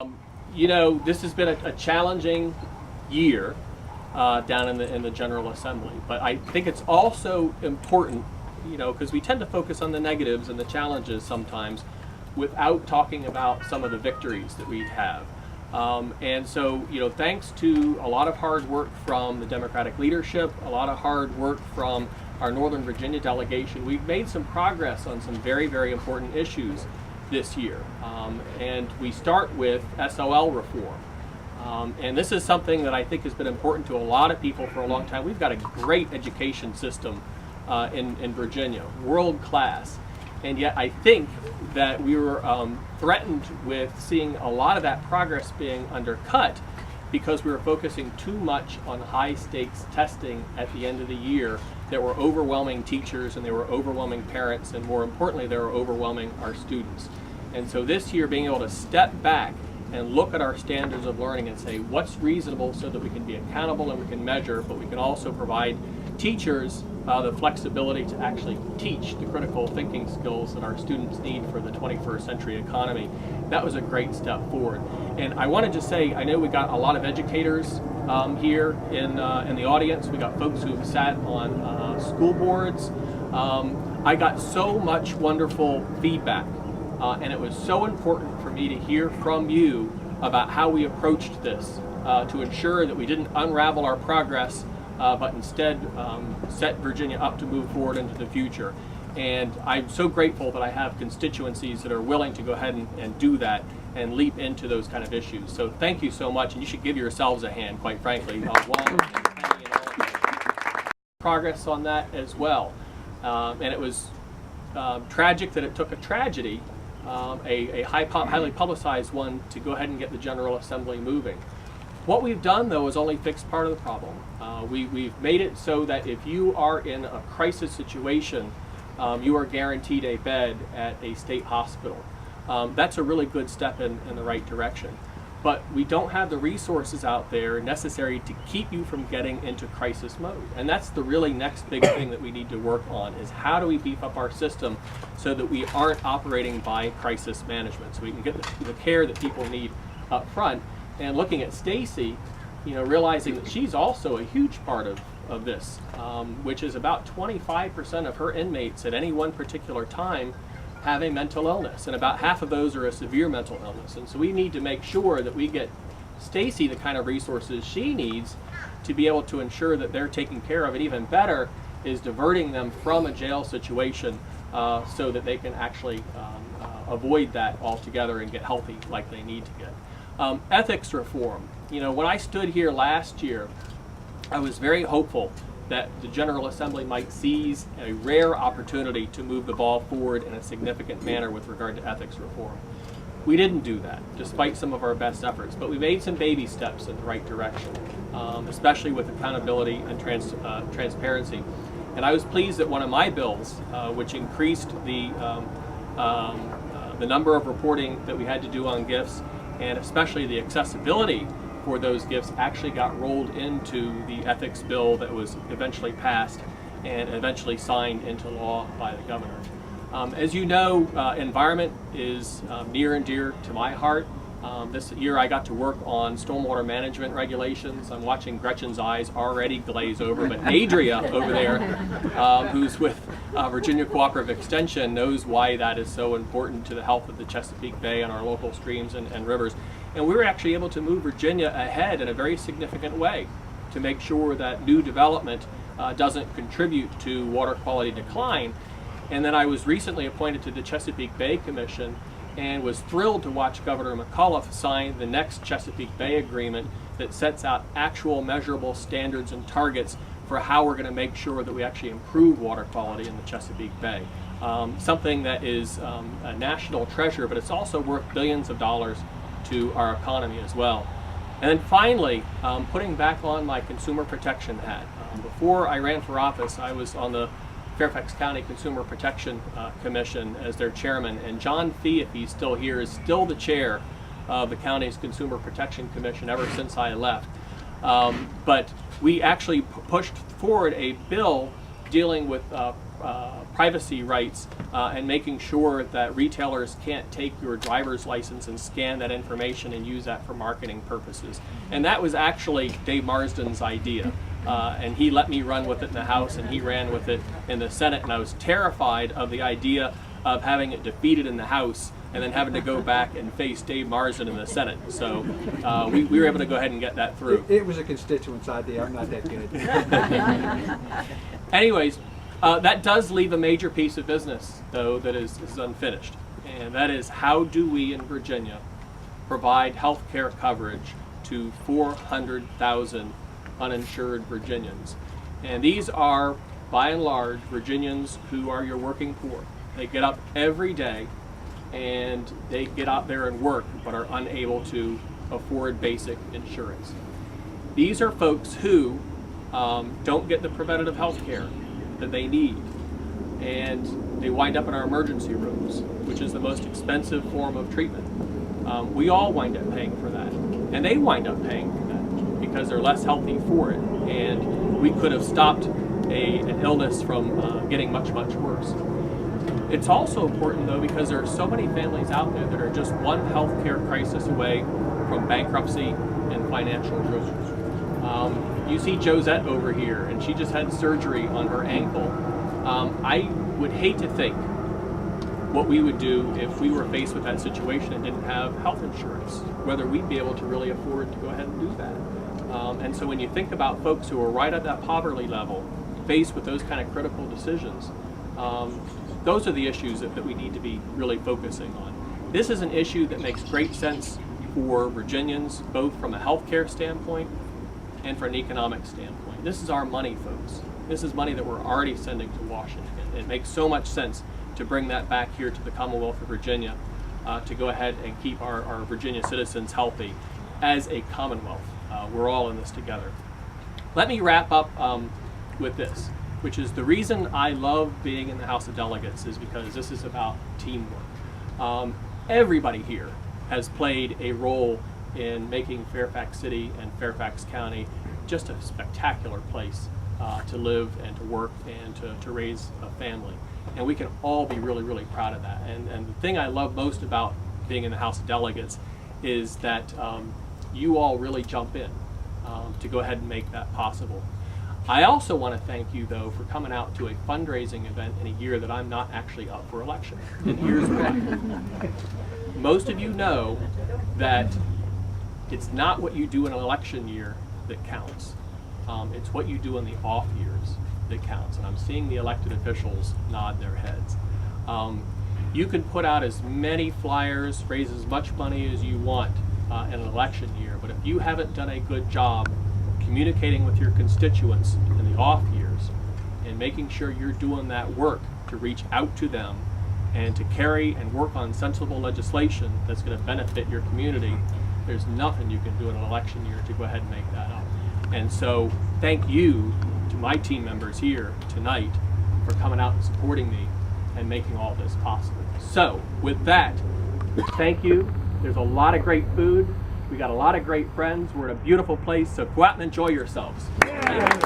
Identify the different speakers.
Speaker 1: You know, this has been a challenging year down in the General Assembly, but I think it's also important, you know, because we tend to focus on the negatives and the challenges sometimes without talking about some of the victories that we have. And so, you know, thanks to a lot of hard work from the Democratic leadership, a lot of hard work from our Northern Virginia delegation, we've made some progress on some very, very important issues this year. And we start with SOL reform. And this is something that I think has been important to a lot of people for a long time. We've got a great education system in Virginia, world class. And yet I think that we were threatened with seeing a lot of that progress being undercut because we were focusing too much on high stakes testing at the end of the year that were overwhelming teachers and they were overwhelming parents, and more importantly, they were overwhelming our students. And so this year, being able to step back and look at our standards of learning and say what's reasonable so that we can be accountable and we can measure, but we can also provide teachers the flexibility to actually teach the critical thinking skills that our students need for the 21st century economy. That was a great step forward. And I wanted to say, I know we got a lot of educators here in the audience. We got folks who have sat on school boards. I got so much wonderful feedback, and it was so important for me to hear from you about how we approached this to ensure that we didn't unravel our progress, but instead set Virginia up to move forward into the future. And I'm so grateful that I have constituencies that are willing to go ahead and do that and leap into those kind of issues. So thank you so much, and you should give yourselves a hand, quite frankly. Progress on that as well. And it was tragic that it took a tragedy, a highly publicized one, to go ahead and get the General Assembly moving. What we've done, though, is only fix part of the problem. We've made it so that if you are in a crisis situation, you are guaranteed a bed at a state hospital. That's a really good step in the right direction. But we don't have the resources out there necessary to keep you from getting into crisis mode. And that's the really next big thing that we need to work on, is how do we beef up our system so that we aren't operating by crisis management, so we can get the care that people need up front. And looking at Stacy, you know, realizing that she's also a huge part of this, which is about 25% of her inmates at any one particular time have a mental illness, and about half of those are a severe mental illness. And so we need to make sure that we get Stacy the kind of resources she needs to be able to ensure that they're taken care of, and even better is diverting them from a jail situation so that they can actually avoid that altogether and get healthy like they need to get. Ethics reform. You know, when I stood here last year, I was very hopeful that the General Assembly might seize a rare opportunity to move the ball forward in a significant manner with regard to ethics reform. We didn't do that, despite some of our best efforts, but we made some baby steps in the right direction, especially with accountability and transparency. And I was pleased that one of my bills, which increased the number of reporting that we had to do on gifts, and especially the accessibility for those gifts, actually got rolled into the ethics bill that was eventually passed and eventually signed into law by the governor. As you know, environment is near and dear to my heart. This year I got to work on stormwater management regulations. I'm watching Gretchen's eyes already glaze over, but Adria over there, who's with Virginia Cooperative Extension, knows why that is so important to the health of the Chesapeake Bay and our local streams and rivers. And we were actually able to move Virginia ahead in a very significant way to make sure that new development doesn't contribute to water quality decline. And then I was recently appointed to the Chesapeake Bay Commission and was thrilled to watch Governor McAuliffe sign the next Chesapeake Bay Agreement that sets out actual measurable standards and targets for how we're going to make sure that we actually improve water quality in the Chesapeake Bay. Something that is a national treasure, but it's also worth billions of dollars to our economy as well. And then finally, putting back on my consumer protection hat. Before I ran for office, I was on the Fairfax County Consumer Protection Commission as their chairman, and John Fee, if he's still here, is still the chair of the county's Consumer Protection Commission ever since I left. But we actually pushed forward a bill dealing with privacy rights and making sure that retailers can't take your driver's license and scan that information and use that for marketing purposes. And that was actually Dave Marsden's idea. And he let me run with it in the House, and he ran with it in the Senate, and I was terrified of the idea of having it defeated in the House and then having to go back and face Dave Marsden in the Senate. So we were able to go ahead and get that through.
Speaker 2: It was a constituents idea. I'm not that good.
Speaker 1: Anyways, that does leave a major piece of business, though, that is unfinished. And that is, how do we in Virginia provide health care coverage to 400,000 uninsured Virginians? And these are, by and large, Virginians who are your working poor. They get up every day and they get out there and work, but are unable to afford basic insurance. These are folks who don't get the preventative health care that they need, and they wind up in our emergency rooms, which is the most expensive form of treatment. We all wind up paying for that, and they wind up paying for that because they're less healthy for it, and we could have stopped an illness from getting much, much worse. It's also important, though, because there are so many families out there that are just one healthcare crisis away from bankruptcy and financial ruin. You see Josette over here, and she just had surgery on her ankle. I would hate to think what we would do if we were faced with that situation and didn't have health insurance, whether we'd be able to really afford to go ahead and do that. And so when you think about folks who are right at that poverty level, faced with those kind of critical decisions, those are the issues that we need to be really focusing on. This is an issue that makes great sense for Virginians, both from a healthcare standpoint and from an economic standpoint. This is our money, folks. This is money that we're already sending to Washington. It makes so much sense to bring that back here to the Commonwealth of Virginia to go ahead and keep our Virginia citizens healthy as a Commonwealth. We're all in this together. Let me wrap up with this, which is the reason I love being in the House of Delegates is because this is about teamwork. Everybody here has played a role in making Fairfax City and Fairfax County just a spectacular place to live and to work and to raise a family. And we can all be really, really proud of that. And the thing I love most about being in the House of Delegates is that you all really jump in to go ahead and make that possible. I also want to thank you, though, for coming out to a fundraising event in a year that I'm not actually up for election. And here's why. Most of you know that it's not what you do in an election year that counts. It's what you do in the off years that counts. And I'm seeing the elected officials nod their heads. You can put out as many flyers, raise as much money as you want in an election year, but if you haven't done a good job communicating with your constituents in the off years and making sure you're doing that work to reach out to them and to carry and work on sensible legislation that's going to benefit your community, there's nothing you can do in an election year to go ahead and make that up. And so thank you to my team members here tonight for coming out and supporting me and making all this possible. So with that, thank you. There's a lot of great food. We got a lot of great friends. We're in a beautiful place, so go out and enjoy yourselves. Thank you.